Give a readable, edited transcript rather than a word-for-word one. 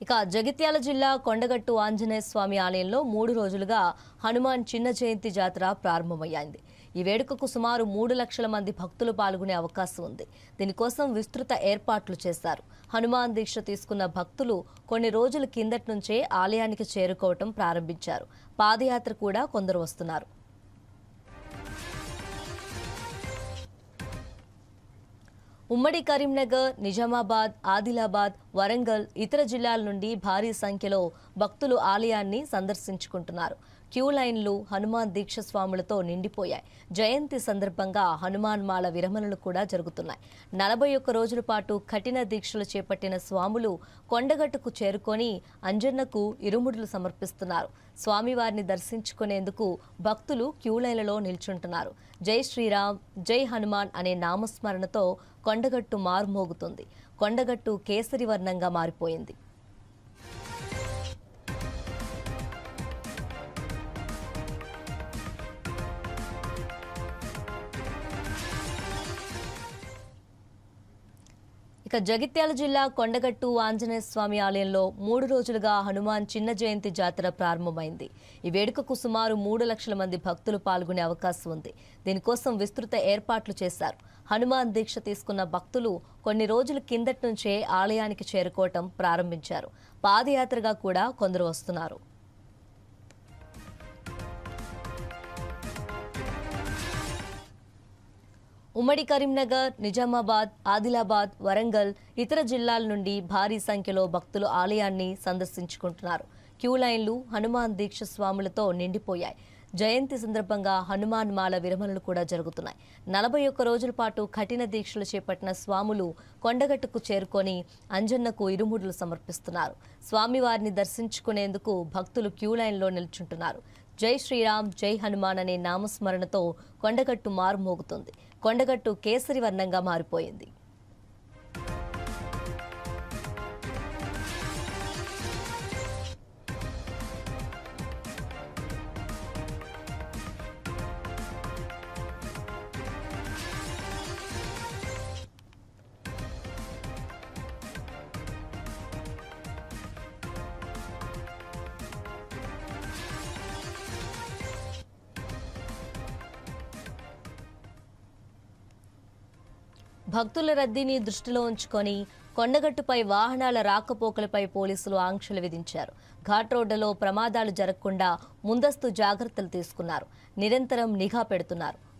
ఇక జగిత్యాల జిల్లా కొండగట్టు ఆంజనేయ స్వామి ఆలయంలో 3 రోజులుగా హనుమాన్ చిన్న జయంతి జాతర ప్రారంభమయ్యింది. ఈ వేడుకకు సుమారు 3 లక్షల మంది భక్తులు పాల్గొనే అవకాశం ఉంది. దీనికోసం విస్తృత ఏర్పాట్లు చేశారు. హనుమాన్ దీక్ష తీసుకున్న భక్తులు కొన్ని రోజుల కిందటి నుంచే ఆలయానికి చేరుకోవటం ప్రారంభించారు. పాదయాత్ర కూడా కొందరు వస్తున్నారు. ఉమ్మడి కరీంనగర్, నిజామాబాద్, ఆదిలాబాద్, వరంగల్, ఇతర జిల్లాల నుండి భారీ సంఖ్యలో భక్తులు ఆలయాన్ని సందర్శించుకుంటున్నారు. క్యూ లైన్లు హనుమాన్ దీక్ష స్వాములతో నిండిపోయాయి. జయంతి సందర్భంగా హనుమాన్ మాల విరమణలు కూడా జరుగుతున్నాయి. 41 రోజుల పాటు కఠిన దీక్షలు చేపట్టిన స్వాములు కొండగట్టుకు చేరుకొని అంజన్నకు ఇరుముడులు సమర్పిస్తున్నారు. స్వామివారిని దర్శించుకునేందుకు భక్తులు క్యూ లైన్లలో నిల్చుంటున్నారు. జై శ్రీరామ్, జై హనుమాన్ అనే నామస్మరణతో కొండగట్టు మారుమోగుతుంది. కొండగట్టు కేసరి వర్ణంగా మారిపోయింది. ఇక జగిత్యాల జిల్లా కొండగట్టు ఆంజనేయ స్వామి ఆలయంలో 3 రోజులుగా హనుమాన్ చిన్న జయంతి జాతర ప్రారంభమైంది. ఈ వేడుకకు సుమారు 3 లక్షల మంది భక్తులు పాల్గొనే అవకాశం ఉంది. దీనికోసం విస్తృత ఏర్పాట్లు చేశారు. హనుమాన్ దీక్ష తీసుకున్న భక్తులు కొన్ని రోజుల కిందటి నుంచే ఆలయానికి చేరుకోవటం ప్రారంభించారు. పాదయాత్రగా కూడా కొందరు వస్తున్నారు. ఉమ్మడి కరీంనగర్, నిజామాబాద్, ఆదిలాబాద్, వరంగల్, ఇతర జిల్లాల నుండి భారీ సంఖ్యలో భక్తులు ఆలయాన్ని సందర్శించుకుంటున్నారు. క్యూ లైన్లు హనుమాన్ దీక్ష స్వాములతో నిండిపోయాయి. జయంతి సందర్భంగా హనుమాన్ మాల విరమణలు కూడా జరుగుతున్నాయి. 41 రోజుల పాటు కఠిన దీక్షలు చేపట్టిన స్వాములు కొండగట్టుకు చేరుకొని అంజన్నకు ఇరుముడులు సమర్పిస్తున్నారు. స్వామివారిని దర్శించుకునేందుకు భక్తులు క్యూ లైన్లో నిల్చుంటున్నారు. జై శ్రీరామ్, జై హనుమాన్ అనే నామస్మరణతో కొండగట్టు మారుమోగుతుంది. కొండగట్టు కేసరి వర్ణంగా మారిపోయింది. భక్తుల రద్దీని దృష్టిలో ఉంచుకొని కొండగట్టుపై వాహనాల రాకపోకలపై పోలీసులు ఆంక్షలు విధించారు. ఘాట్ రోడ్డులో ప్రమాదాలు జరగకుండా ముందస్తు జాగ్రత్తలు తీసుకున్నారు. నిరంతరం నిఘా పెడుతున్నారు.